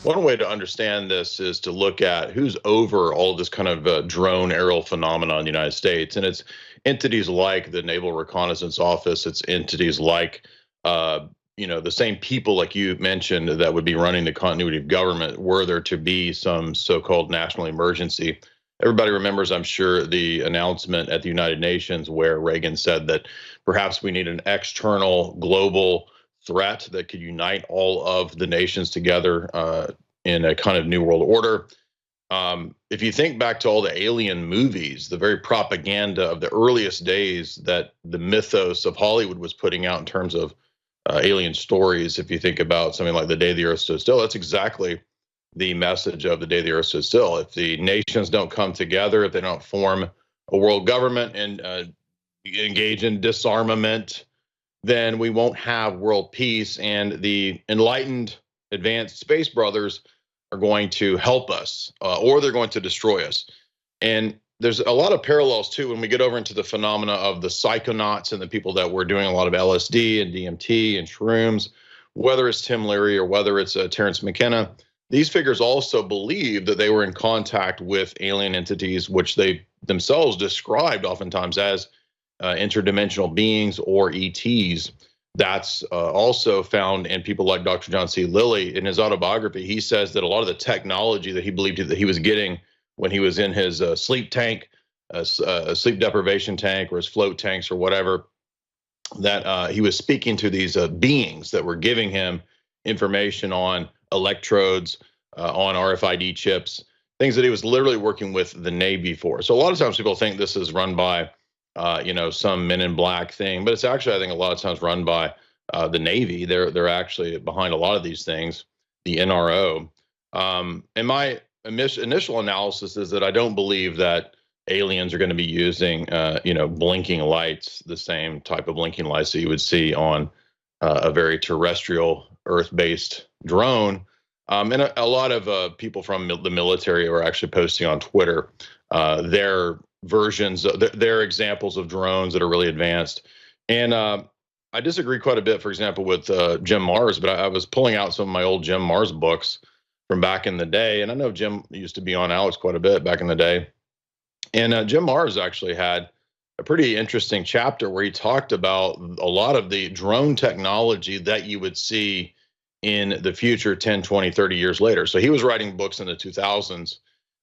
One way to understand this is to look at who's over all of this kind of drone aerial phenomenon in the United States. And it's entities like the Naval Reconnaissance Office, it's entities like, the same people like you mentioned that would be running the continuity of government were there to be some so called national emergency. Everybody remembers, I'm sure, the announcement at the United Nations where Reagan said that perhaps we need an external global threat that could unite all of the nations together in a kind of new world order. If you think back to all the alien movies, the very propaganda of the earliest days that the mythos of Hollywood was putting out in terms of alien stories, if you think about something like The Day the Earth Stood Still, that's exactly the message of The Day the Earth Stood Still. If the nations don't come together, if they don't form a world government and engage in disarmament, then we won't have world peace. And the enlightened, advanced space brothers are going to help us, or they're going to destroy us. And there's a lot of parallels too when we get over into the phenomena of the psychonauts and the people that were doing a lot of LSD and DMT and shrooms, whether it's Tim Leary or whether it's Terrence McKenna. These figures also believed that they were in contact with alien entities, which they themselves described oftentimes as interdimensional beings or ETs. That's also found in people like Dr. John C. Lilly. In his autobiography, he says that a lot of the technology that he believed that he was getting when he was in his sleep tank, sleep deprivation tank, or his float tanks or whatever, that he was speaking to these beings that were giving him information on electrodes, on RFID chips, things that he was literally working with the Navy for. So a lot of times people think this is run by some Men in Black thing, but it's actually, I think, a lot of times run by the Navy. They're actually behind a lot of these things, the NRO. And my initial analysis is that I don't believe that aliens are going to be using, blinking lights, the same type of blinking lights that you would see on a very terrestrial, Earth-based drone. And a lot of people from the military are actually posting on Twitter their versions, their examples of drones that are really advanced. And I disagree quite a bit, for example, with Jim Marrs, but I was pulling out some of my old Jim Marrs books from back in the day. And I know Jim used to be on Alex quite a bit back in the day. And Jim Marrs actually had a pretty interesting chapter where he talked about a lot of the drone technology that you would see in the future 10, 20, 30 years later. So he was writing books in the 2000s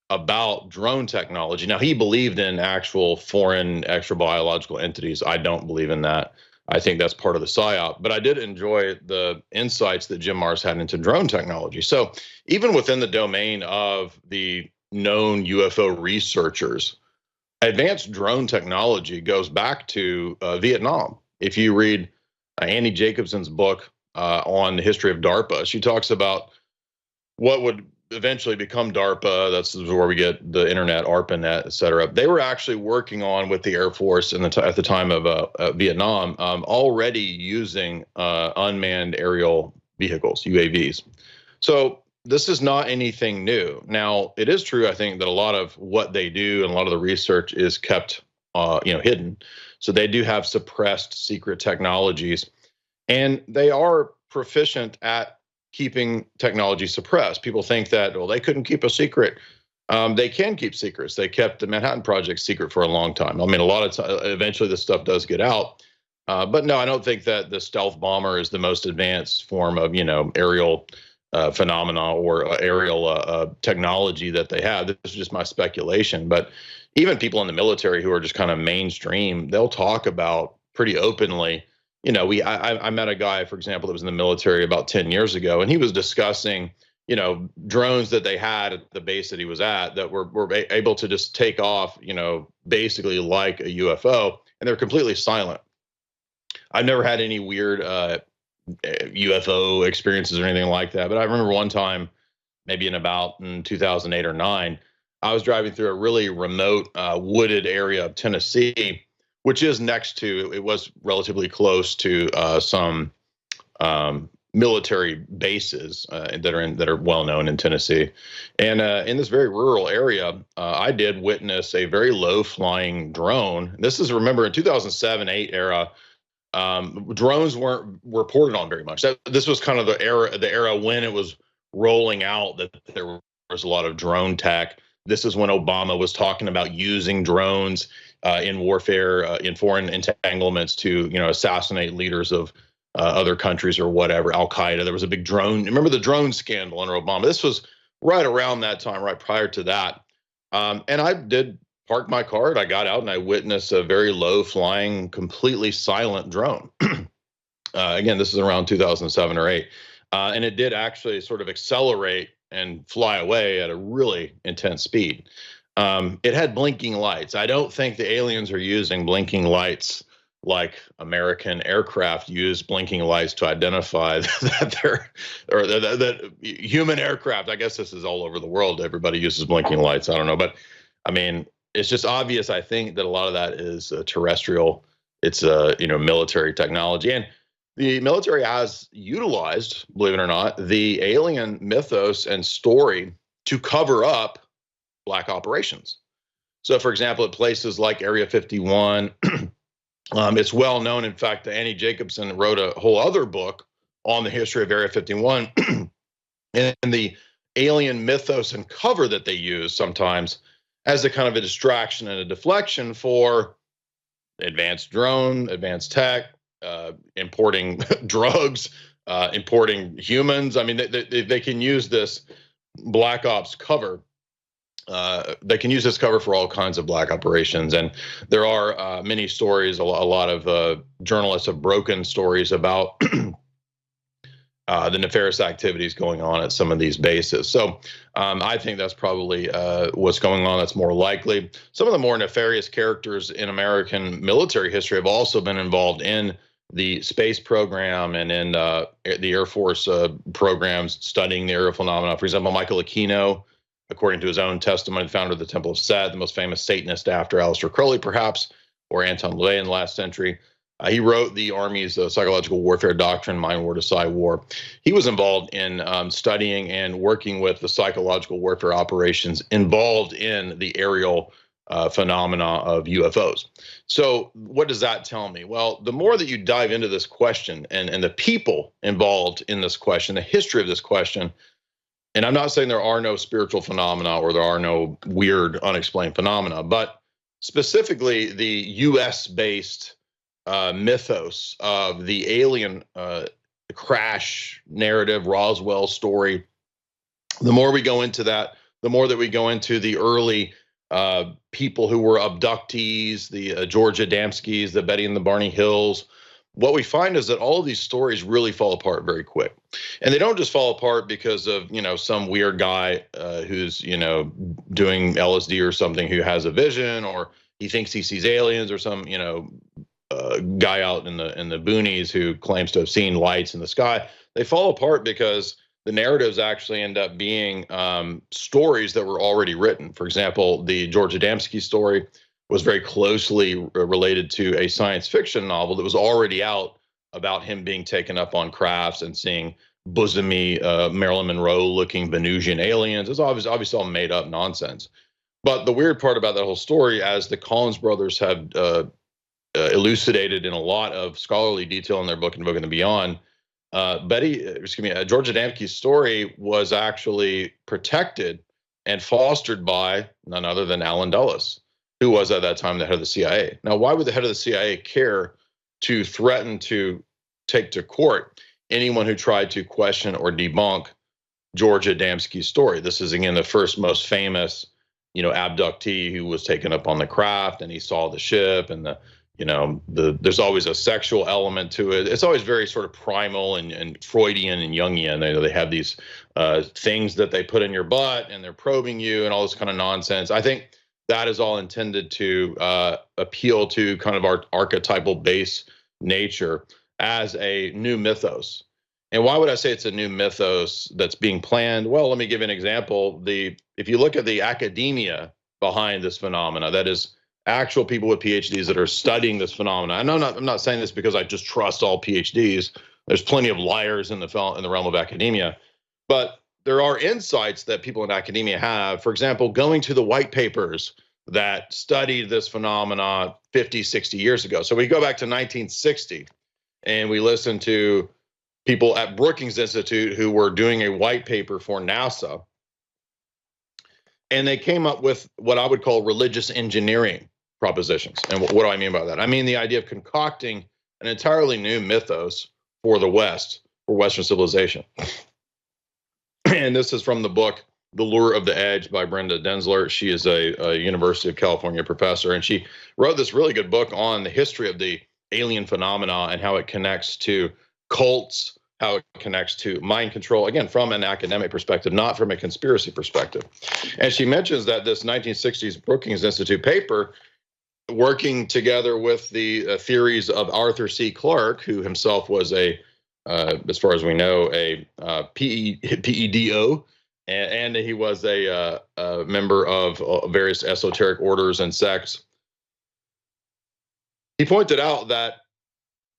about drone technology. Now, he believed in actual foreign extrabiological entities. I don't believe in that. I think that's part of the psyop. But I did enjoy the insights that Jim Marrs had into drone technology. So even within the domain of the known UFO researchers, advanced drone technology goes back to Vietnam. If you read Annie Jacobson's book on the history of DARPA, she talks about what would eventually become DARPA. That's where we get the internet, ARPANET, et cetera. They were actually working on with the Air Force at the time of Vietnam, already using unmanned aerial vehicles, UAVs. So this is not anything new. Now, it is true, I think, that a lot of what they do and a lot of the research is kept, hidden. So they do have suppressed secret technologies, and they are proficient at keeping technology suppressed. People think that, well, they couldn't keep a secret. They can keep secrets. They kept the Manhattan Project secret for a long time. I mean, a lot of time, eventually this stuff does get out. But no, I don't think that the stealth bomber is the most advanced form of, aerial phenomena or aerial technology that they have. This is just my speculation. But even people in the military who are just kind of mainstream, they'll talk about pretty openly. I met a guy, for example, that was in the military about 10 years ago, and he was discussing, drones that they had at the base that he was at that were able to just take off, basically like a UFO, and they're completely silent. I've never had any weird UFO experiences or anything like that, but I remember one time, maybe in 2008 or 9, I was driving through a really remote wooded area of Tennessee, which is next to, it was relatively close to some military bases that are well known in Tennessee. And in this very rural area, I did witness a very low flying drone. This is, remember, in 2007-8 era, drones weren't reported on very much. This was kind of the era when it was rolling out that there was a lot of drone tech. This is when Obama was talking about using drones in warfare, in foreign entanglements to, assassinate leaders of other countries or whatever, Al Qaeda. There was a big drone. Remember the drone scandal under Obama? This was right around that time, right prior to that. And I did park my car and I got out and I witnessed a very low flying, completely silent drone. Again, this is around 2007 or 8. And it did actually sort of accelerate and fly away at a really intense speed. It had blinking lights. I don't think the aliens are using blinking lights like American aircraft use blinking lights to identify that they're, or that human aircraft. I guess this is all over the world. Everybody uses blinking lights. I don't know, but I mean, it's just obvious. I think that a lot of that is terrestrial. It's military technology, and the military has utilized, believe it or not, the alien mythos and story to cover up black operations. So, for example, at places like Area 51, it's well known. In fact, Annie Jacobson wrote a whole other book on the history of Area 51 and the alien mythos and cover that they use sometimes as a kind of a distraction and a deflection for advanced drone, advanced tech, importing drugs, importing humans. I mean, they can use this black ops cover. They can use this cover for all kinds of black operations. And there are many stories, a lot of journalists have broken stories about the nefarious activities going on at some of these bases. So I think that's probably what's going on. That's more likely. Some of the more nefarious characters in American military history have also been involved in the space program and in the Air Force programs studying the aerial phenomena. For example, Michael Aquino, according to his own testimony, the founder of the Temple of Set, the most famous Satanist after Aleister Crowley, perhaps, or Anton LaVey in the last century. He wrote the Army's psychological warfare doctrine, Mind War, Decide War. He was involved in studying and working with the psychological warfare operations involved in the aerial phenomena of UFOs. So what does that tell me? Well, the more that you dive into this question and the people involved in this question, the history of this question, and I'm not saying there are no spiritual phenomena or there are no weird, unexplained phenomena, but specifically the US-based mythos of the alien crash narrative, Roswell story. The more we go into that, the more that we go into the early people who were abductees, the George Adamskis, the Betty and the Barney Hills, what we find is that all of these stories really fall apart very quick. And they don't just fall apart because of, some weird guy who's, doing LSD or something, who has a vision, or he thinks he sees aliens, or some, guy out in the boonies who claims to have seen lights in the sky. They fall apart because the narratives actually end up being stories that were already written. For example, the George Adamski story was very closely related to a science fiction novel that was already out about him being taken up on crafts and seeing bosomy Marilyn Monroe looking Venusian aliens. It's obviously all made up nonsense. But the weird part about that whole story, as the Collins brothers have elucidated in a lot of scholarly detail in their book and Beyond, George Adamski's story was actually protected and fostered by none other than Allen Dulles, who was at that time the head of the CIA. Now, why would the head of the CIA care to threaten to take to court anyone who tried to question or debunk George Adamski's story? This is, again, the first most famous, abductee who was taken up on the craft, and he saw the ship, and there's always a sexual element to it. It's always very sort of primal and Freudian and Jungian. They have these things that they put in your butt, and they're probing you and all this kind of nonsense. I think that is all intended to appeal to kind of our archetypal base nature as a new mythos. And why would I say it's a new mythos that's being planned? Well, let me give you an example. If you look at the academia behind this phenomena, that is actual people with PhDs that are studying this phenomena. And I'm not saying this because I just trust all PhDs. There's plenty of liars in the realm of academia, but there are insights that people in academia have. For example, going to the white papers that studied this phenomena 50, 60 years ago. So we go back to 1960 and we listen to people at Brookings Institute who were doing a white paper for NASA. And they came up with what I would call religious engineering propositions. And what do I mean by that? I mean the idea of concocting an entirely new mythos for the West, for Western civilization. And this is from the book, The Lure of the Edge by Brenda Denzler. She is a University of California professor, and she wrote this really good book on the history of the alien phenomena and how it connects to cults, how it connects to mind control, again, from an academic perspective, not from a conspiracy perspective. And she mentions that this 1960s Brookings Institute paper, working together with the theories of Arthur C. Clarke, who himself was as far as we know, a PEDO, and he was a member of various esoteric orders and sects. He pointed out that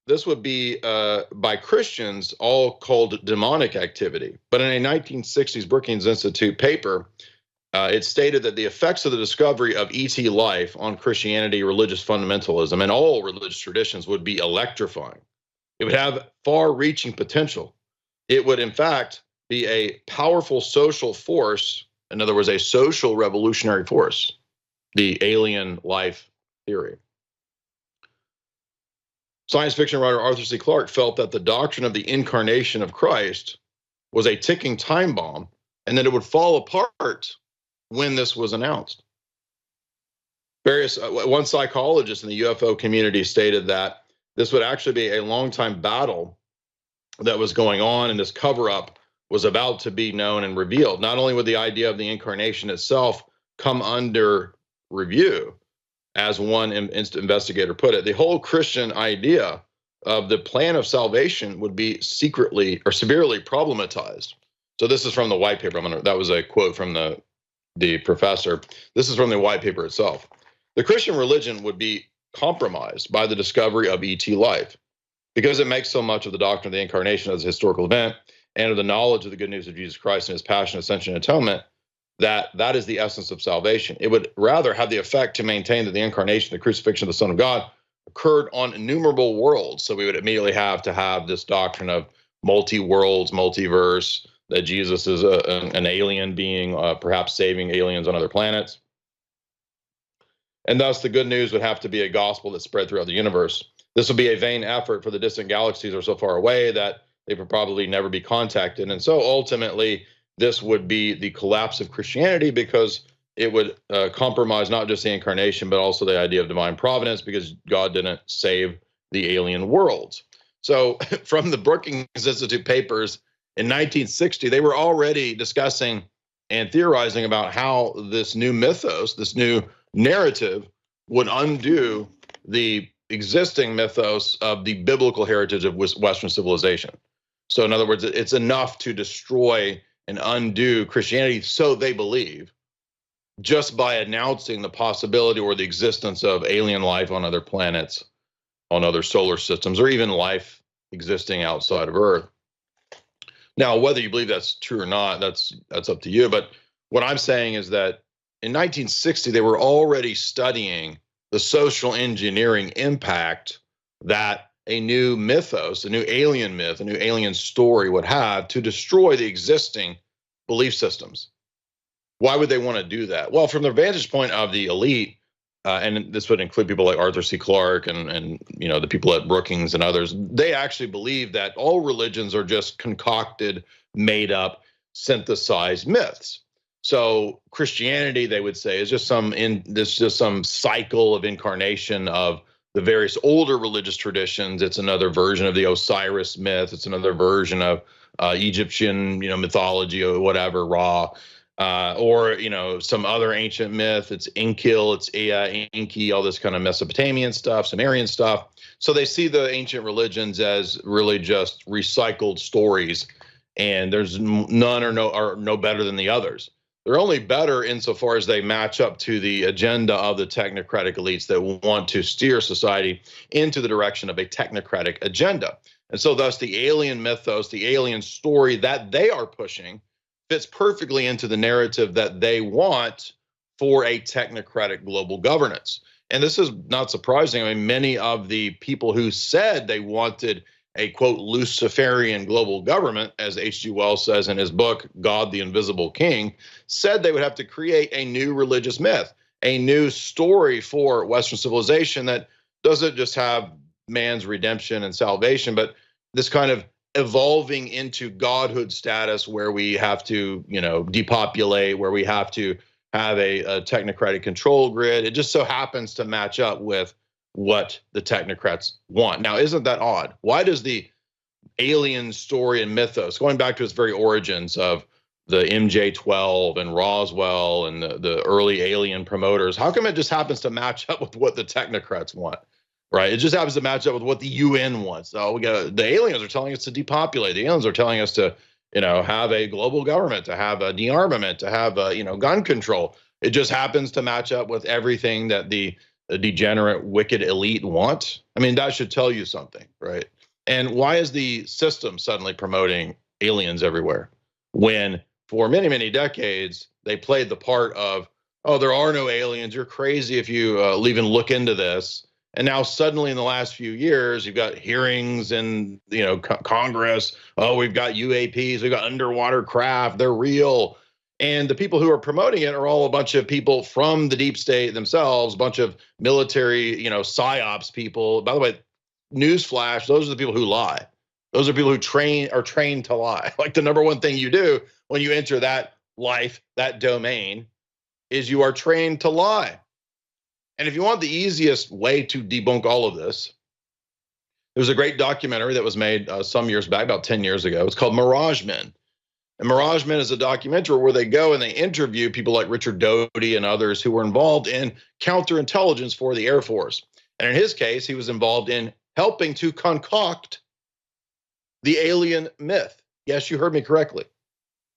this would be, by Christians, all called demonic activity. But in a 1960s Brookings Institute paper, it stated that the effects of the discovery of ET life on Christianity, religious fundamentalism, and all religious traditions would be electrifying. It would have far-reaching potential. It would, in fact, be a powerful social force, in other words, a social revolutionary force, the alien life theory. Science fiction writer Arthur C. Clarke felt that the doctrine of the incarnation of Christ was a ticking time bomb, and that it would fall apart when this was announced. One psychologist in the UFO community stated that this would actually be a long-time battle that was going on, and this cover-up was about to be known and revealed. Not only would the idea of the incarnation itself come under review, as one investigator put it, the whole Christian idea of the plan of salvation would be secretly or severely problematized. So this is from the white paper. That was a quote from the professor. This is from the white paper itself. The Christian religion would be compromised by the discovery of ET life, because it makes so much of the doctrine of the incarnation as a historical event and of the knowledge of the good news of Jesus Christ and his passion, ascension, and atonement, that is the essence of salvation. It would rather have the effect to maintain that the incarnation, the crucifixion of the Son of God, occurred on innumerable worlds. So we would immediately have to have this doctrine of multi-worlds, multiverse, that Jesus is an alien being, perhaps saving aliens on other planets. And thus the good news would have to be a gospel that spread throughout the universe. This would be a vain effort, for the distant galaxies are so far away that they would probably never be contacted. And so ultimately, this would be the collapse of Christianity, because it would compromise not just the incarnation, but also the idea of divine providence, because God didn't save the alien worlds. So from the Brookings Institute papers in 1960, they were already discussing and theorizing about how this new mythos, this new narrative, would undo the existing mythos of the biblical heritage of Western civilization. So in other words, it's enough to destroy and undo Christianity, so they believe, just by announcing the possibility or the existence of alien life on other planets, on other solar systems, or even life existing outside of Earth. Now, whether you believe that's true or not, that's up to you. But what I'm saying is that in 1960, they were already studying the social engineering impact that a new mythos, a new alien myth, a new alien story would have to destroy the existing belief systems. Why would they want to do that? Well, from the vantage point of the elite, and this would include people like Arthur C. Clarke and the people at Brookings and others, they actually believe that all religions are just concocted, made up, synthesized myths. So Christianity, they would say, is just some cycle of incarnation of the various older religious traditions. It's another version of the Osiris myth. It's another version of Egyptian, mythology or whatever, Ra, or some other ancient myth. It's Enki, it's Enki, all this kind of Mesopotamian stuff, Sumerian stuff. So they see the ancient religions as really just recycled stories, and there's none are no better than the others. They're only better insofar as they match up to the agenda of the technocratic elites that want to steer society into the direction of a technocratic agenda. And so thus the alien mythos, the alien story that they are pushing fits perfectly into the narrative that they want for a technocratic global governance. And this is not surprising. I mean, many of the people who said they wanted a quote Luciferian global government, as H.G. Wells says in his book, God the Invisible King, said they would have to create a new religious myth, a new story for Western civilization that doesn't just have man's redemption and salvation, but this kind of evolving into godhood status where we have to, depopulate, where we have to have a technocratic control grid. It just so happens to match up with what the technocrats want. Now, isn't that odd? Why does the alien story and mythos, going back to its very origins of the MJ-12 and Roswell and the early alien promoters, how come it just happens to match up with what the technocrats want? Right? It just happens to match up with what the UN wants. So the aliens are telling us to depopulate. The aliens are telling us to, have a global government, to have a dearmament, to have gun control. It just happens to match up with everything that the degenerate, wicked elite want. I mean, that should tell you something, right? And why is the system suddenly promoting aliens everywhere when for many, many decades they played the part of, oh, there are no aliens. You're crazy if you even look into this. And now suddenly in the last few years, you've got hearings in Congress. Oh, we've got UAPs, we've got underwater craft. They're real. And the people who are promoting it are all a bunch of people from the deep state themselves, a bunch of military, psyops people. By the way, newsflash, those are the people who lie. Those are people who are trained to lie. Like the number one thing you do when you enter that life, that domain, is you are trained to lie. And if you want the easiest way to debunk all of this, there's a great documentary that was made some years back, about 10 years ago. It's called Mirage Men. And Mirage Men is a documentary where they go and they interview people like Richard Doty and others who were involved in counterintelligence for the Air Force. And in his case, he was involved in helping to concoct the alien myth. Yes, you heard me correctly.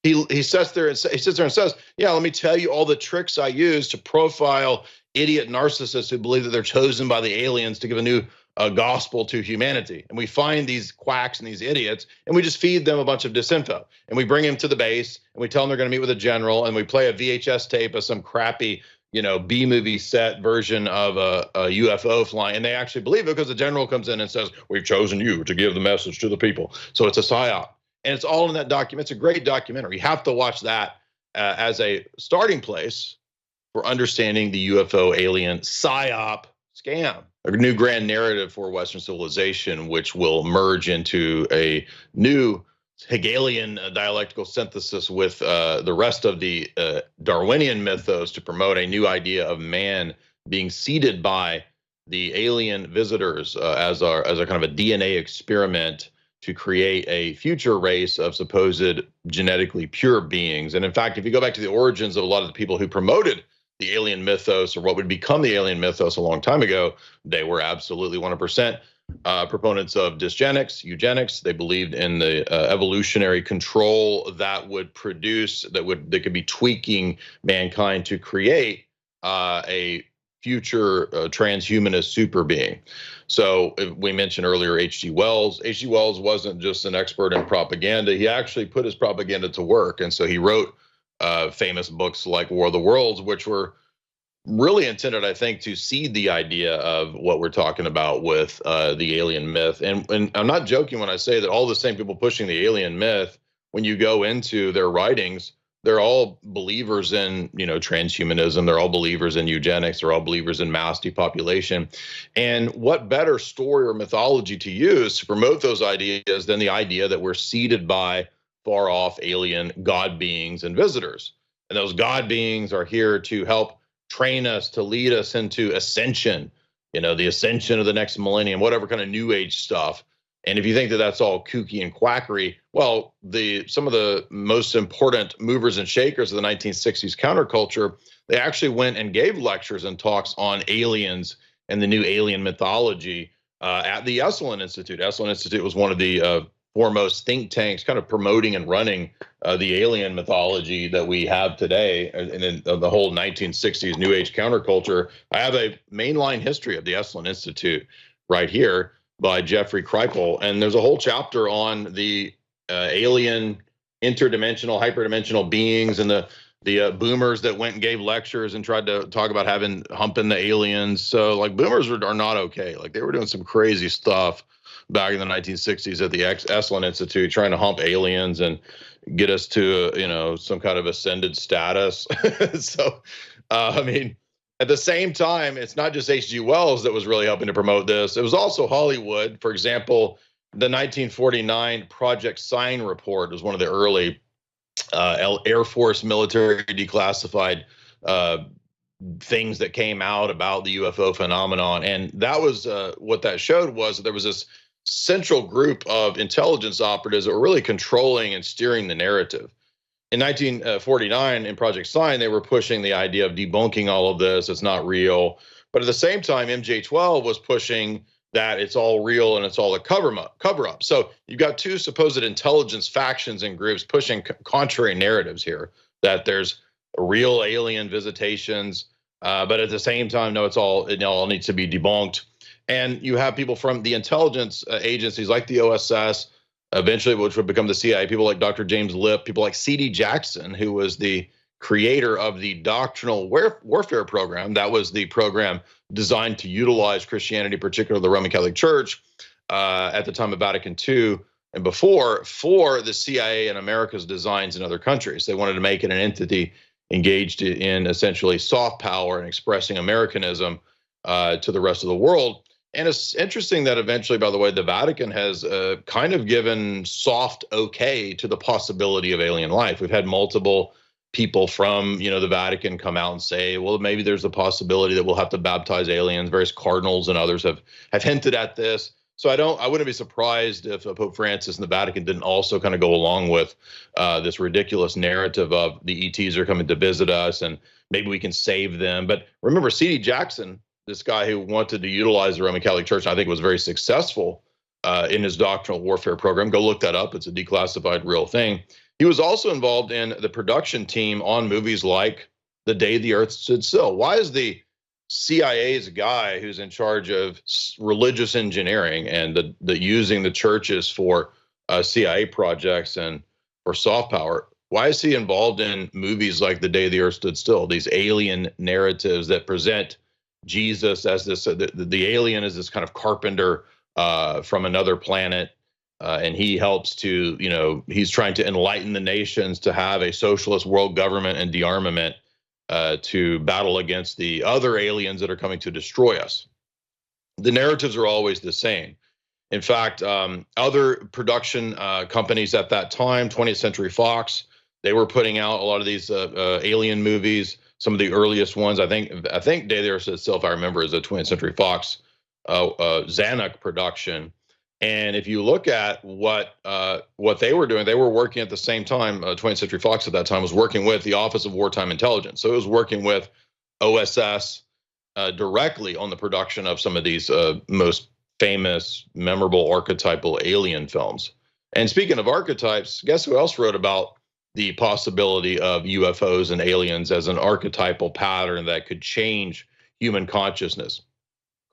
He sits there and says, yeah, let me tell you all the tricks I use to profile idiot narcissists who believe that they're chosen by the aliens to give a new gospel to humanity. And we find these quacks and these idiots, and we just feed them a bunch of disinfo. And we bring them to the base, and we tell them they're going to meet with a general, and we play a VHS tape of some crappy, B-movie set version of a UFO flying. And they actually believe it because the general comes in and says, we've chosen you to give the message to the people. So it's a psyop. And it's all in that document. It's a great documentary. You have to watch that as a starting place for understanding the UFO alien psyop scam, a new grand narrative for Western civilization, which will merge into a new Hegelian dialectical synthesis with the rest of the Darwinian mythos to promote a new idea of man being seeded by the alien visitors as a kind of a DNA experiment to create a future race of supposed genetically pure beings. And in fact, if you go back to the origins of a lot of the people who promoted the alien mythos, or what would become the alien mythos a long time ago, they were absolutely 100% proponents of dysgenics, eugenics. They believed in the evolutionary control that would produce, that could be tweaking mankind to create a future transhumanist super being. So we mentioned earlier H.G. Wells. H.G. Wells wasn't just an expert in propaganda. He actually put his propaganda to work. And so he wrote famous books like War of the Worlds, which were really intended, I think, to seed the idea of what we're talking about with the alien myth. And I'm not joking when I say that all the same people pushing the alien myth, when you go into their writings, they're all believers in, transhumanism. They're all believers in eugenics. They're all believers in mass depopulation. And what better story or mythology to use to promote those ideas than the idea that we're seeded by far off alien god beings and visitors. And those god beings are here to help train us, to lead us into ascension, the ascension of the next millennium, whatever kind of new age stuff. And if you think that that's all kooky and quackery, well, some of the most important movers and shakers of the 1960s counterculture, they actually went and gave lectures and talks on aliens and the new alien mythology at the Esalen Institute. Esalen Institute was one of the foremost think tanks kind of promoting and running the alien mythology that we have today, and in the whole 1960s New Age counterculture. I have a mainline history of the Esalen Institute right here by Jeffrey Kripal, and there's a whole chapter on the alien interdimensional, hyperdimensional beings and the boomers that went and gave lectures and tried to talk about humping the aliens. So like boomers are not okay. Like they were doing some crazy stuff back in the 1960s at the Esalen Institute, trying to hump aliens and get us to, some kind of ascended status. So, I mean, at the same time, it's not just H.G. Wells that was really helping to promote this. It was also Hollywood. For example, the 1949 Project Sign report was one of the early Air Force military declassified things that came out about the UFO phenomenon. And that was what that showed was that there was this central group of intelligence operatives that were really controlling and steering the narrative. In 1949, in Project Sign, they were pushing the idea of debunking all of this. It's not real. But at the same time, MJ12 was pushing that it's all real and it's all a cover up. So you've got two supposed intelligence factions and groups pushing contrary narratives here, that there's real alien visitations, but at the same time, no, it all needs to be debunked. And you have people from the intelligence agencies like the OSS, eventually, which would become the CIA, people like Dr. James Lipp, people like C.D. Jackson, who was the creator of the doctrinal warfare program. That was the program designed to utilize Christianity, particularly the Roman Catholic Church, at the time of Vatican II and before, for the CIA and America's designs in other countries. They wanted to make it an entity engaged in essentially soft power and expressing Americanism to the rest of the world. And it's interesting that eventually, by the way, the Vatican has kind of given soft okay to the possibility of alien life. We've had multiple people from, the Vatican come out and say, well, maybe there's a possibility that we'll have to baptize aliens. Various cardinals and others have hinted at this. So I wouldn't be surprised if Pope Francis and the Vatican didn't also kind of go along with this ridiculous narrative of the ETs are coming to visit us and maybe we can save them. But remember, C.D. Jackson, this guy who wanted to utilize the Roman Catholic Church, I think was very successful in his doctrinal warfare program. Go look that up. It's a declassified real thing. He was also involved in the production team on movies like The Day the Earth Stood Still. Why is the CIA's guy who's in charge of religious engineering and the using the churches for CIA projects and for soft power, why is he involved in movies like The Day the Earth Stood Still, these alien narratives that present Jesus as this, the alien is this kind of carpenter from another planet, and he helps to, he's trying to enlighten the nations to have a socialist world government and de-armament to battle against the other aliens that are coming to destroy us. The narratives are always the same. In fact, other production companies at that time, 20th Century Fox, they were putting out a lot of these alien movies. Some of the earliest ones, I think Day the Earth itself, I remember, is a 20th Century Fox Zanuck production. And if you look at what they were doing, they were working at the same time. 20th Century Fox at that time was working with the Office of Wartime Intelligence. So it was working with OSS directly on the production of some of these most famous, memorable, archetypal alien films. And speaking of archetypes, guess who else wrote about the possibility of UFOs and aliens as an archetypal pattern that could change human consciousness?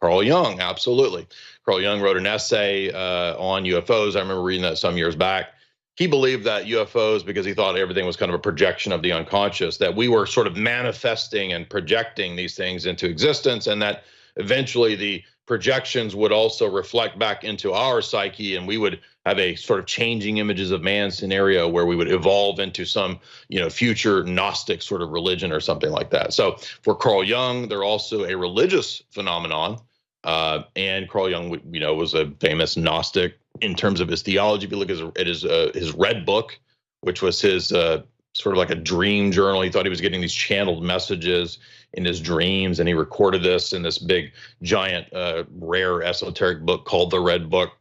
Carl Jung, absolutely. Carl Jung wrote an essay on UFOs. I remember reading that some years back. He believed that UFOs, because he thought everything was kind of a projection of the unconscious, that we were sort of manifesting and projecting these things into existence, and that eventually the projections would also reflect back into our psyche, and we would have a sort of changing images of man scenario where we would evolve into some, future Gnostic sort of religion or something like that. So for Carl Jung, they're also a religious phenomenon. And Carl Jung, was a famous Gnostic in terms of his theology. If you look at his Red Book, which was his sort of like a dream journal, he thought he was getting these channeled messages in his dreams, and he recorded this in this big, giant, rare esoteric book called the Red Book.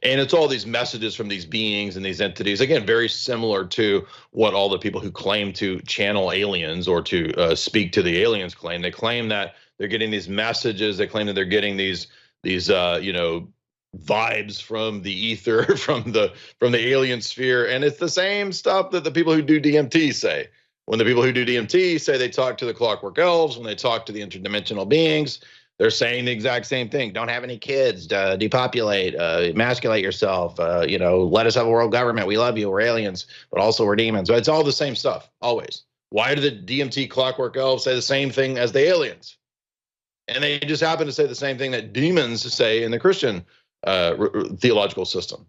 And it's all these messages from these beings and these entities, again, very similar to what all the people who claim to channel aliens or to speak to the aliens claim. They claim that they're getting these messages. They claim that they're getting these vibes from the ether, from the alien sphere. And it's the same stuff that the people who do DMT say. When the people who do DMT say they talk to the clockwork elves, when they talk to the interdimensional beings, they're saying the exact same thing. Don't have any kids, depopulate, emasculate yourself, let us have a world government. We love you. We're aliens, but also we're demons. So it's all the same stuff, always. Why do the DMT clockwork elves say the same thing as the aliens? And they just happen to say the same thing that demons say in the Christian theological system.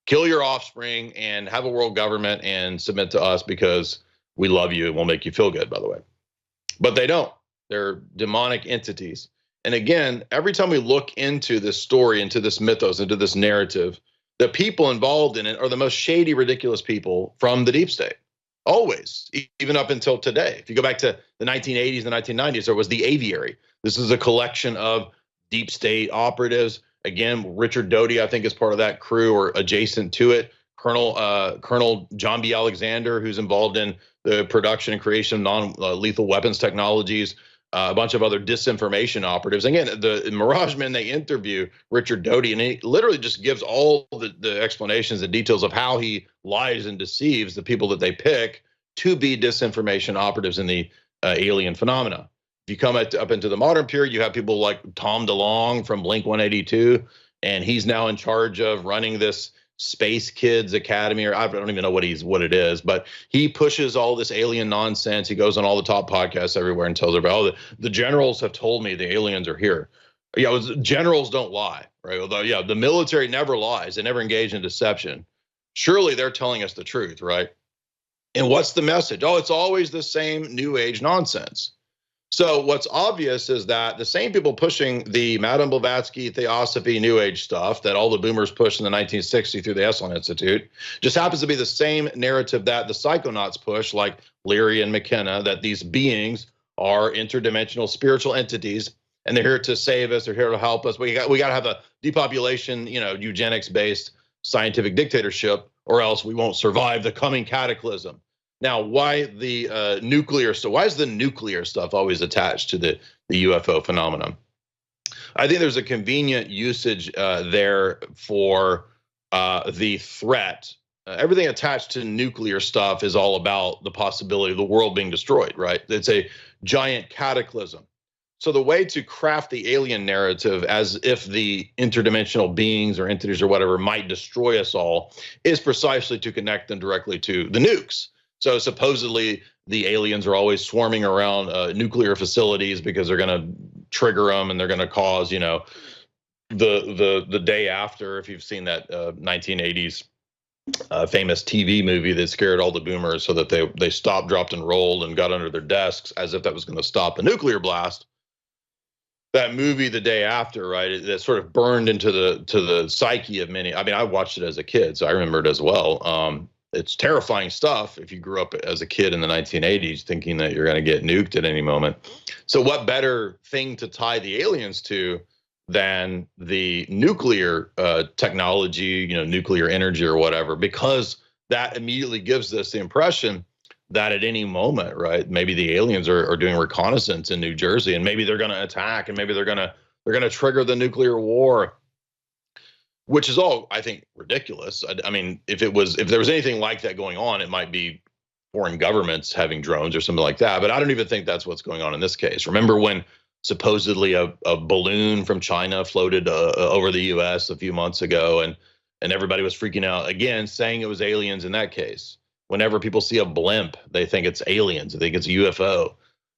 Kill your offspring and have a world government and submit to us because we love you and we'll make you feel good, by the way. But they don't. They're demonic entities. And again, every time we look into this story, into this mythos, into this narrative, the people involved in it are the most shady, ridiculous people from the deep state. Always, even up until today. If you go back to the 1980s, the 1990s, there was the Aviary. This is a collection of deep state operatives. Again, Richard Doty, I think, is part of that crew or adjacent to it. Colonel John B. Alexander, who's involved in the production and creation of non-lethal weapons technologies, a bunch of other disinformation operatives. Again, the Mirage Men, they interview Richard Doty, and he literally just gives all the explanations and details of how he lies and deceives the people that they pick to be disinformation operatives in the alien phenomena. If you come up into the modern period, you have people like Tom DeLonge from Blink-182, and he's now in charge of running this Space Kids Academy, or I don't even know what it is, but he pushes all this alien nonsense. He goes on all the top podcasts everywhere and tells everybody, oh, the generals have told me the aliens are here. Yeah, generals don't lie, right? Although, yeah, the military never lies. They never engage in deception. Surely they're telling us the truth, right? And what's the message? Oh, it's always the same New Age nonsense. So what's obvious is that the same people pushing the Madame Blavatsky Theosophy New Age stuff that all the boomers pushed in the 1960s through the Esalen Institute just happens to be the same narrative that the psychonauts push, like Leary and McKenna, that these beings are interdimensional spiritual entities and they're here to save us, they're here to help us. We got to have a depopulation, eugenics-based scientific dictatorship, or else we won't survive the coming cataclysm. Now, why the nuclear stuff? Why is the nuclear stuff always attached to the UFO phenomenon? I think there's a convenient usage there for the threat. Everything attached to nuclear stuff is all about the possibility of the world being destroyed, right? It's a giant cataclysm. So the way to craft the alien narrative as if the interdimensional beings or entities or whatever might destroy us all is precisely to connect them directly to the nukes. So supposedly the aliens are always swarming around nuclear facilities because they're going to trigger them and they're going to cause, the day after. If you've seen that 1980s famous TV movie that scared all the boomers so that they stopped, dropped, and rolled and got under their desks as if that was going to stop a nuclear blast. That movie, The Day After, right? That sort of burned into the psyche of many. I mean, I watched it as a kid, so I remember it as well. It's terrifying stuff if you grew up as a kid in the 1980s thinking that you're going to get nuked at any moment. So what better thing to tie the aliens to than the nuclear technology, nuclear energy or whatever, because that immediately gives us the impression that at any moment, right, maybe the aliens are doing reconnaissance in New Jersey and maybe they're going to attack and maybe they're going to trigger the nuclear war. Which is all, I think, ridiculous. I mean, if there was anything like that going on, it might be foreign governments having drones or something like that. But I don't even think that's what's going on in this case. Remember when supposedly a balloon from China floated over the U.S. a few months ago, and everybody was freaking out again, saying it was aliens in that case. Whenever people see a blimp, they think it's aliens. They think it's a UFO.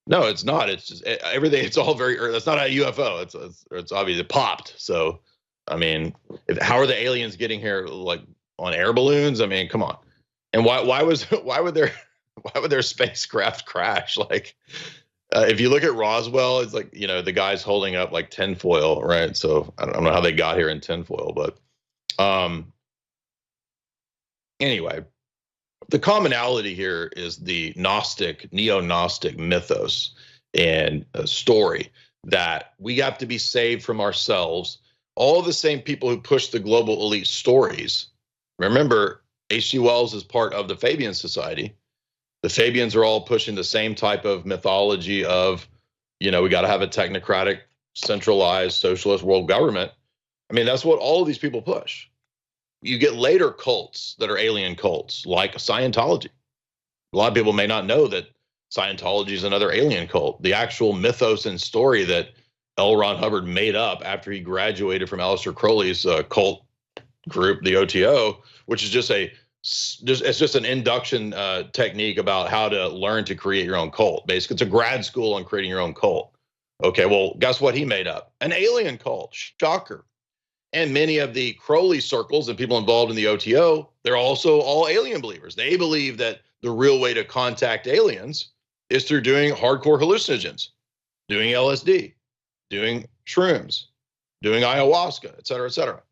No, it's not. It's just everything. It's all very. That's not a UFO. It's obvious. It popped. So. I mean, how are the aliens getting here, like on air balloons? I mean, come on. And why would their spacecraft crash? Like, if you look at Roswell, it's like, the guy's holding up like tinfoil, right? So I don't know how they got here in tinfoil, but anyway, the commonality here is the neo-Gnostic mythos and a story that we have to be saved from ourselves. All the same people who push the global elite stories. Remember, H.G. Wells is part of the Fabian Society. The Fabians are all pushing the same type of mythology of, we got to have a technocratic, centralized, socialist world government. I mean, that's what all of these people push. You get later cults that are alien cults, like Scientology. A lot of people may not know that Scientology is another alien cult. The actual mythos and story that L. Ron Hubbard made up after he graduated from Aleister Crowley's cult group, the OTO, which is it's just an induction technique about how to learn to create your own cult. Basically, it's a grad school on creating your own cult. Okay, well, guess what he made up? An alien cult. Shocker. And many of the Crowley circles and people involved in the OTO, they're also all alien believers. They believe that the real way to contact aliens is through doing hardcore hallucinogens, doing LSD, doing shrooms, doing ayahuasca, et cetera, et cetera.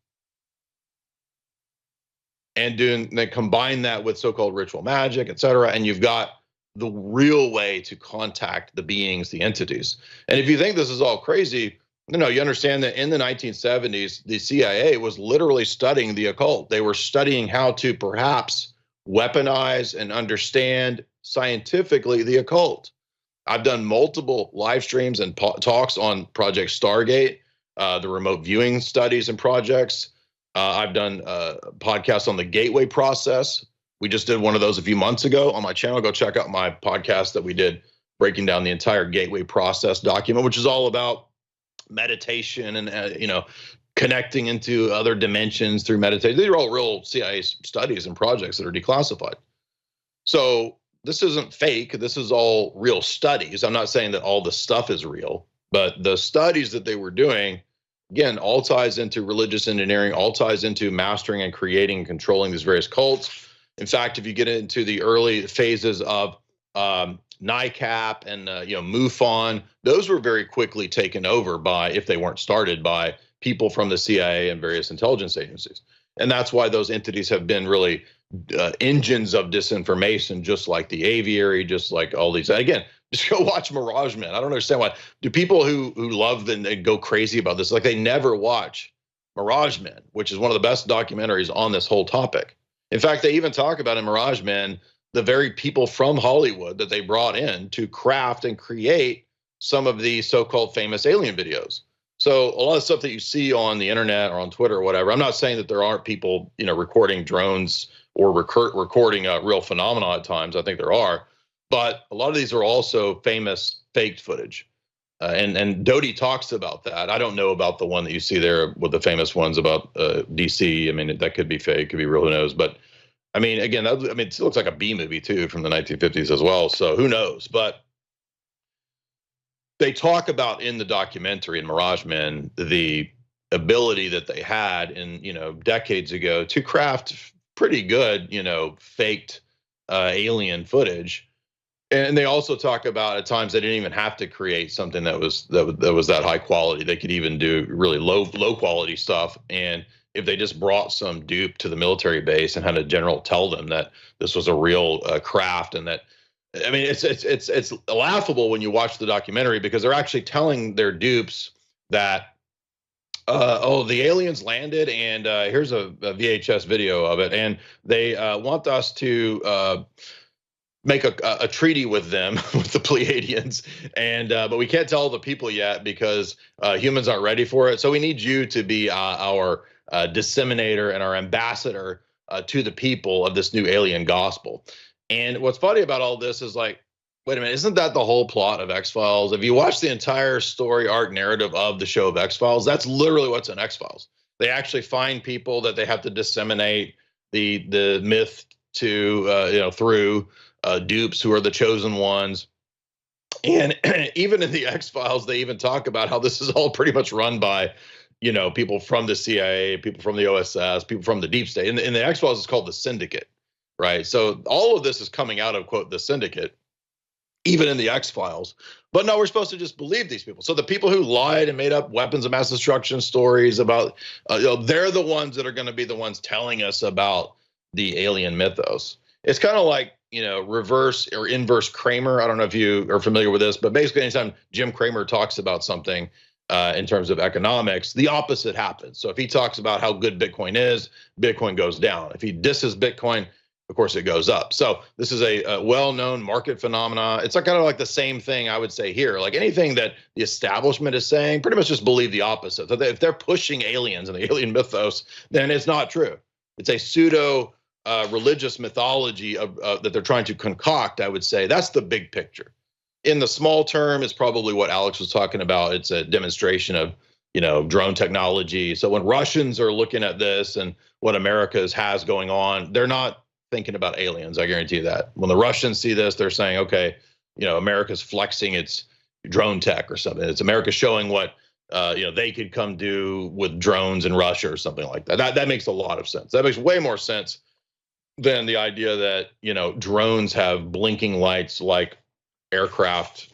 And they combine that with so-called ritual magic, et cetera, and you've got the real way to contact the beings, the entities. And if you think this is all crazy, no, you understand that in the 1970s, the CIA was literally studying the occult. They were studying how to perhaps weaponize and understand scientifically the occult. I've done multiple live streams and talks on Project Stargate, the remote viewing studies and projects. I've done podcasts on the gateway process. We just did one of those a few months ago on my channel. Go check out my podcast that we did breaking down the entire gateway process document, which is all about meditation and connecting into other dimensions through meditation. These are all real CIA studies and projects that are declassified. So this isn't fake. This is all real studies. I'm not saying that all the stuff is real, but the studies that they were doing, again, all ties into religious engineering, all ties into mastering and creating and controlling these various cults. In fact, if you get into the early phases of NICAP and MUFON, those were very quickly taken over by, if they weren't started by, people from the CIA and various intelligence agencies. And that's why those entities have been really engines of disinformation, just like the aviary, just like all these. Again, just go watch Mirage Men. I don't understand why. Do people who love and go crazy about this, like they never watch Mirage Men, which is one of the best documentaries on this whole topic. In fact, they even talk about in Mirage Men the very people from Hollywood that they brought in to craft and create some of the so-called famous alien videos. So a lot of stuff that you see on the internet or on Twitter or whatever, I'm not saying that there aren't people, recording drones or recording real phenomena at times. I think there are, but a lot of these are also famous faked footage. And Doty talks about that. I don't know about the one that you see there with the famous ones about DC. I mean, that could be fake, could be real, who knows? But I mean, again, it looks like a B movie too from the 1950s as well. So who knows? But they talk about in the documentary in Mirage Men the ability that they had in decades ago to craft pretty good faked alien footage. And they also talk about at times they didn't even have to create something that was that high quality. They could even do really low quality stuff. And if they just brought some dupe to the military base and had a general tell them that this was a real craft, and that, I mean, it's laughable when you watch the documentary because they're actually telling their dupes that, the aliens landed and here's a VHS video of it, and they want us to make a treaty with them, with the Pleiadians, and but we can't tell the people yet because humans aren't ready for it. So we need you to be our disseminator and our ambassador to the people of this new alien gospel. And what's funny about all this is like, wait a minute, isn't that the whole plot of X-Files? If you watch the entire story arc narrative of the show of X-Files, that's literally what's in X-Files. They actually find people that they have to disseminate the myth to, through dupes who are the chosen ones. And even in the X-Files, they even talk about how this is all pretty much run by, people from the CIA, people from the OSS, people from the deep state. In the X-Files, it's called the Syndicate, right? So all of this is coming out of, quote, the Syndicate, even in the X-Files. But no, we're supposed to just believe these people. So the people who lied and made up weapons of mass destruction stories about, they're the ones that are going to be the ones telling us about the alien mythos. It's kind of like, reverse or inverse Kramer. I don't know if you are familiar with this, but basically anytime Jim Cramer talks about something in terms of economics, the opposite happens. So if he talks about how good Bitcoin is, Bitcoin goes down. If he disses Bitcoin, of course, it goes up. So this is a well-known market phenomena. It's like kind of like the same thing I would say here. Like anything that the establishment is saying, pretty much just believe the opposite. So if they're pushing aliens and the alien mythos, then it's not true. It's a pseudo religious mythology that they're trying to concoct. I would say that's the big picture. In the small term, is probably what Alex was talking about. It's a demonstration of drone technology. So when Russians are looking at this and what America has going on, they're not thinking about aliens. I guarantee you that. When the Russians see this, they're saying, okay, America's flexing its drone tech or something. It's America showing what they could come do with drones in Russia or something like that. That makes a lot of sense. That makes way more sense than the idea that, drones have blinking lights like aircraft,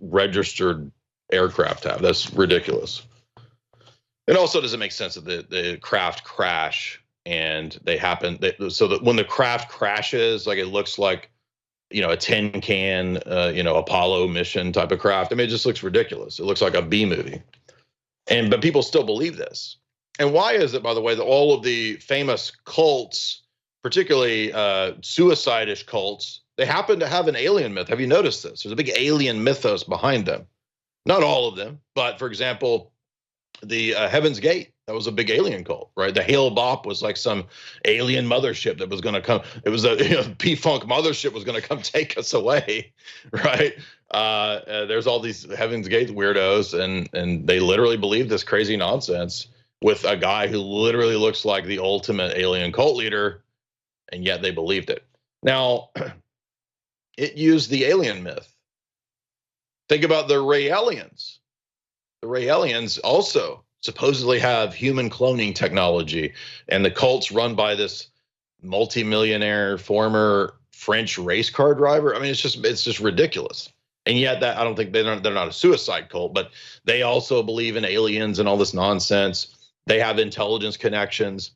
registered aircraft have. That's ridiculous. It also doesn't make sense that the craft crash and they happen. So that when the craft crashes, like it looks like, a tin can, Apollo mission type of craft. I mean, it just looks ridiculous. It looks like a B movie. But people still believe this. And why is it, by the way, that all of the famous cults, particularly suicide-ish cults, they happen to have an alien myth? Have you noticed this? There's a big alien mythos behind them. Not all of them, but for example, the Heaven's Gate, that was a big alien cult, right? The Hale Bopp was like some alien mothership that was going to come. It was a P-Funk mothership was going to come take us away, right? There's all these Heaven's Gate weirdos, and they literally believe this crazy nonsense with a guy who literally looks like the ultimate alien cult leader, and yet they believed it. Now, it used the alien myth. Think about the Raelians. The Raelians also supposedly have human cloning technology, and the cult's run by this multimillionaire former French race car driver. I mean, it's just ridiculous. And yet, that I don't think they're not a suicide cult, but they also believe in aliens and all this nonsense. They have intelligence connections.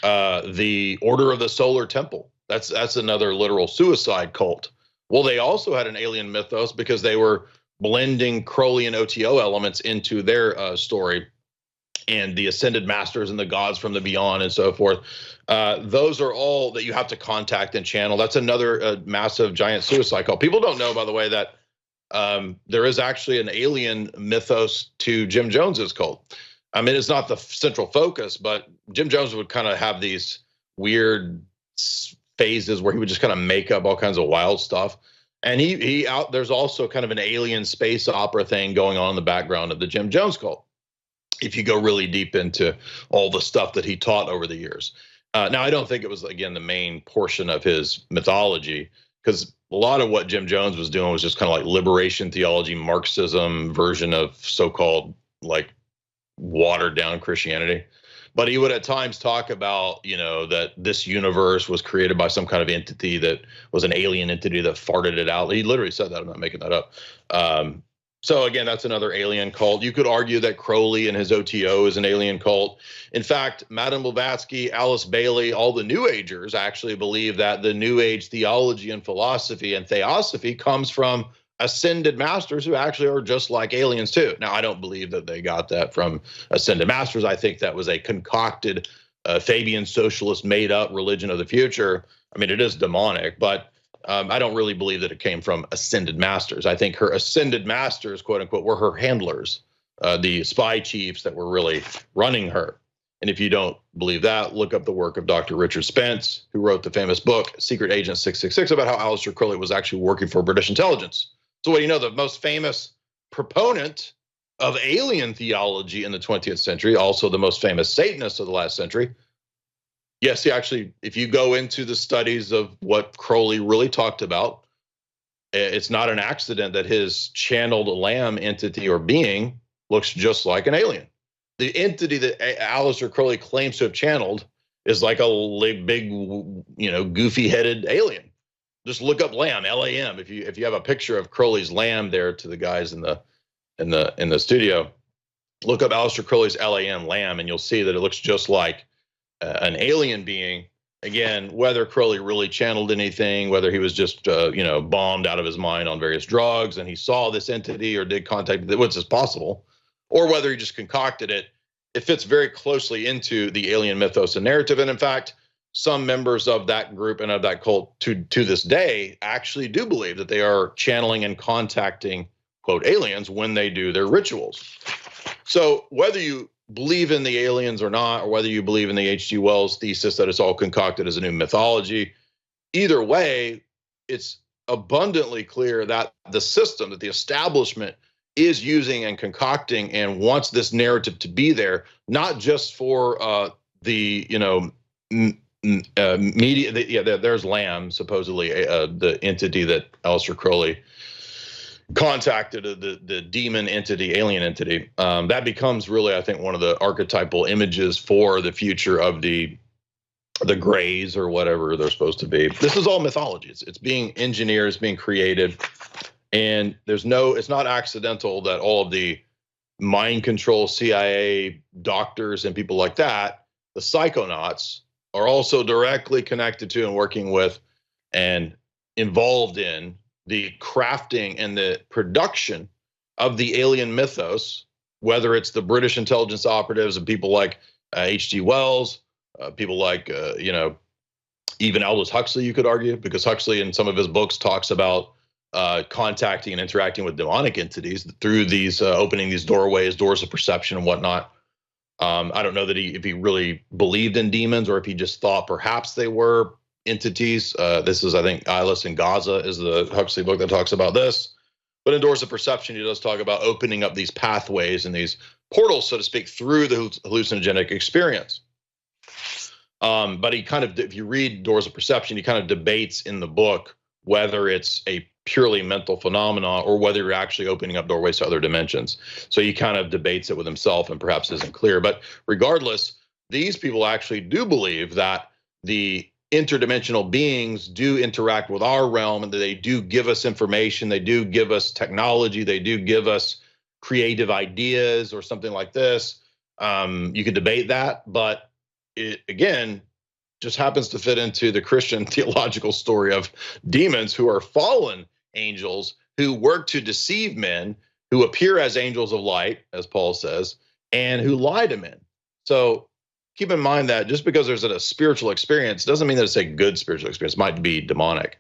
The Order of the Solar Temple, that's another literal suicide cult. Well, they also had an alien mythos because they were blending Crowleyan OTO elements into their story, and the ascended masters and the gods from the beyond and so forth. Those are all that you have to contact and channel. That's another massive giant suicide cult. People don't know, by the way, that there is actually an alien mythos to Jim Jones's cult. I mean, it's not the central focus, but Jim Jones would kind of have these weird phases where he would just kind of make up all kinds of wild stuff. And there's also kind of an alien space opera thing going on in the background of the Jim Jones cult, if you go really deep into all the stuff that he taught over the years. Now, I don't think it was, again, the main portion of his mythology, because a lot of what Jim Jones was doing was just kind of like liberation theology, Marxism version of so-called like watered down Christianity. But he would at times talk about, that this universe was created by some kind of entity that was an alien entity that farted it out. He literally said that. I'm not making that up. So again, that's another alien cult. You could argue that Crowley and his OTO is an alien cult. In fact, Madame Blavatsky, Alice Bailey, all the New Agers actually believe that the New Age theology and philosophy and theosophy comes from ascended masters who actually are just like aliens too. Now, I don't believe that they got that from ascended masters. I think that was a concocted Fabian socialist made up religion of the future. I mean, it is demonic, but I don't really believe that it came from ascended masters. I think her ascended masters, quote unquote, were her handlers, the spy chiefs that were really running her. And if you don't believe that, look up the work of Dr. Richard Spence, who wrote the famous book, Secret Agent 666, about how Aleister Crowley was actually working for British intelligence. So what do you know? The most famous proponent of alien theology in the 20th century, also the most famous Satanist of the last century. Yes, he actually, if you go into the studies of what Crowley really talked about, it's not an accident that his channeled lamb entity or being looks just like an alien. The entity that Aleister Crowley claims to have channeled is like a big, goofy-headed alien. Just look up lamb, L-A-M. If you have a picture of Crowley's lamb there to the guys in the studio, look up Aleister Crowley's L-A-M, lamb, and you'll see that it looks just like an alien being. Again, whether Crowley really channeled anything, whether he was just bombed out of his mind on various drugs and he saw this entity or did contact it, which is possible, or whether he just concocted it, it fits very closely into the alien mythos and narrative. And in fact, some members of that group and of that cult to this day actually do believe that they are channeling and contacting, quote, aliens when they do their rituals. So whether you believe in the aliens or not, or whether you believe in the H.G. Wells thesis that it's all concocted as a new mythology, either way, it's abundantly clear that the system, that the establishment is using and concocting and wants this narrative to be there, not just for media. There's Lamb, supposedly the entity that Aleister Crowley contacted the demon entity, alien entity, that becomes really, I think, one of the archetypal images for the future of the Greys or whatever they're supposed to be. This is all mythology. It's being engineered, it's being created, and it's not accidental that all of the mind control CIA doctors and people like that, the psychonauts, are also directly connected to and working with and involved in the crafting and the production of the alien mythos, whether it's the British intelligence operatives and people like H.G. Wells, people like, even Aldous Huxley, you could argue, because Huxley in some of his books talks about contacting and interacting with demonic entities through these opening these doorways, doors of perception and whatnot. I don't know that if he really believed in demons or if he just thought perhaps they were entities. This is, I think, Eyeless in Gaza is the Huxley book that talks about this. But in Doors of Perception, he does talk about opening up these pathways and these portals, so to speak, through the hallucinogenic experience. But he kind of, if you read Doors of Perception, he kind of debates in the book whether it's a purely mental phenomena or whether you're actually opening up doorways to other dimensions. So he kind of debates it with himself and perhaps isn't clear. But regardless, these people actually do believe that the interdimensional beings do interact with our realm and that they do give us information, they do give us technology, they do give us creative ideas or something like this. You could debate that, but it, again, just happens to fit into the Christian theological story of demons who are fallen angels who work to deceive men, who appear as angels of light, as Paul says, and who lie to men. So keep in mind that just because there's a spiritual experience doesn't mean that it's a good spiritual experience. It might be demonic.